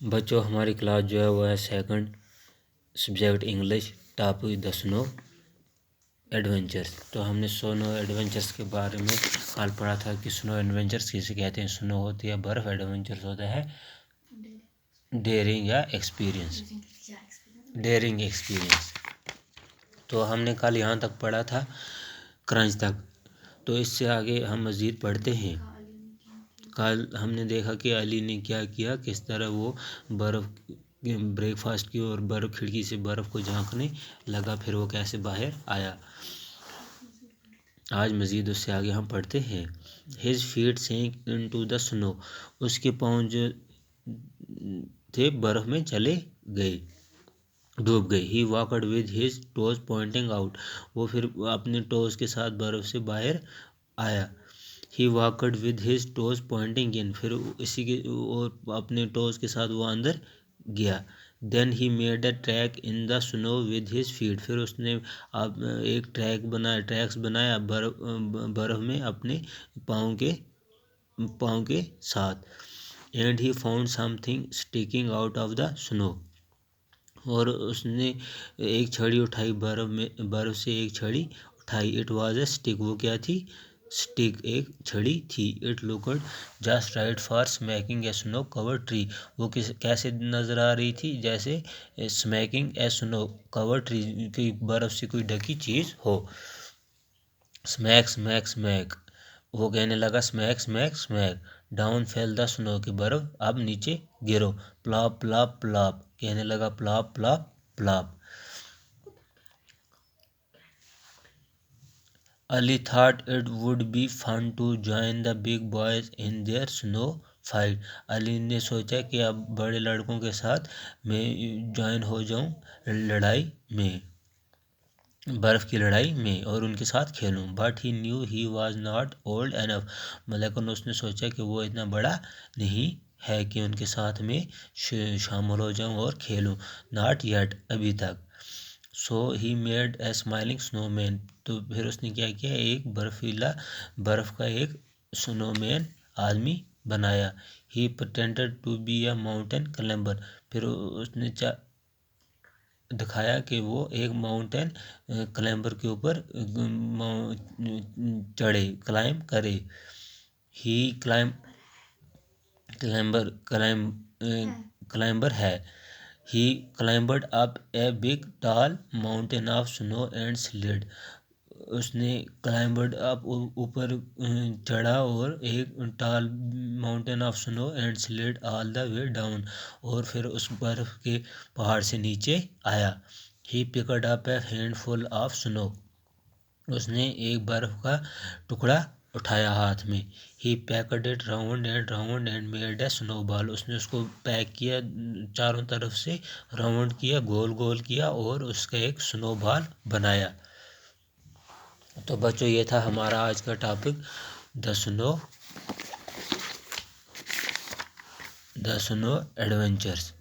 بچوں ہماری کلاس جو ہے وہ ہے second subject English topic the سنو ایڈونچرس. تو ہم نے سنو ایڈونچرس کے بارے میں کل پڑھا تھا کہ سنو ایڈونچرس کسے کہتے ہیں. سنو ہوتی ہے برف، ایڈونچرس ہوتا ہے ڈیئرنگ یا ایکسپیرینس، ڈیئرنگ ایکسپیرینس. تو ہم نے کل یہاں تک پڑھا تھا کرنچ تک. تو اس سے آگے ہم مزید پڑھتے ہیں. کل ہم نے دیکھا کہ علی نے کیا کیا، کس طرح وہ برف بریک فاسٹ کی اور برف کھڑکی سے برف کو جھانکنے لگا، پھر وہ کیسے باہر آیا. آج مزید اس سے آگے ہم پڑھتے ہیں. His fat Sainik into the سنو، اس کے پاؤں جو تھے برف میں چلے گئے، ڈوب گئے. He walked with his toes pointing out, وہ پھر اپنے ٹوز کے ساتھ برف سے باہر آیا. He walked with his toes pointing in, پھر اسی کے اور اپنے ٹوز کے ساتھ وہ اندر گیا. دین ہی میڈ اے ٹریک ان دا سنو ود ہز فیٹ، پھر اس نے ایک ٹریکس بنایا برف میں اپنے پاؤں کے ساتھ. And he found something sticking out of the snow, اور اس نے ایک چھڑی اٹھائی برف سے ایک چھڑی اٹھائی. اٹ واز اے اسٹک، وہ کیا تھی؟ اسٹک، ایک چھڑی تھی. It looked just right for smacking a snow covered tree, وہ کیسے نظر آ رہی تھی؟ جیسے اسمیکنگ اے سنو کورڈ ٹری، کہ برف سے کوئی ڈھکی چیز ہو. اسمیک اسمیک اسمیک، وہ کہنے لگا اسمیک اسمیک اسمیک. ڈاؤن فیل دا سنو، کہ برف اب نیچے گرو. پلاپ پلاپ پلاپ، کہنے لگا پلاپ پلاپ پلاپ. علی thought it would be fun to join the big boys in their snow fight. علی نے سوچا کہ اب بڑے لڑکوں کے ساتھ میں جوائن ہو جاؤں لڑائی میں، برف کی لڑائی میں، اور ان کے ساتھ کھیلوں. But he knew he was not old enough, لیکن اس نے سوچا کہ وہ اتنا بڑا نہیں ہے کہ ان کے ساتھ میں شامل ہو جاؤں اور کھیلوں. ناٹ یٹ، ابھی تک. سو ہی میڈ اے اسمائلنگ سنو مین، تو پھر اس نے کیا کیا؟ ایک برف کا ایک سنو مین آدمی بنایا. He pretended to be a mountain climber, پھر اس نے دکھایا کہ وہ ایک ماؤنٹین کلائمبر کے اوپر چڑھے، کلائم کرے. ہی کلائمبر ہے. He climbed up a big tall mountain of snow and slid. اس نے climbed up، اوپر چڑھا اور ایک tall mountain of snow and slid all the way down، اور پھر اس برف کے پہاڑ سے نیچے آیا. He picked up a handful of snow، اس نے ایک برف کا ٹکڑا اٹھایا ہاتھ میں. He packed it round and round and made a snowball، اس نے اس کو پیک کیا چاروں طرف سے، راؤنڈ کیا، گول گول کیا، اور اس کا ایک سنو بال بنایا. تو بچوں یہ تھا ہمارا آج کا ٹاپک دا سنو ایڈونچرس.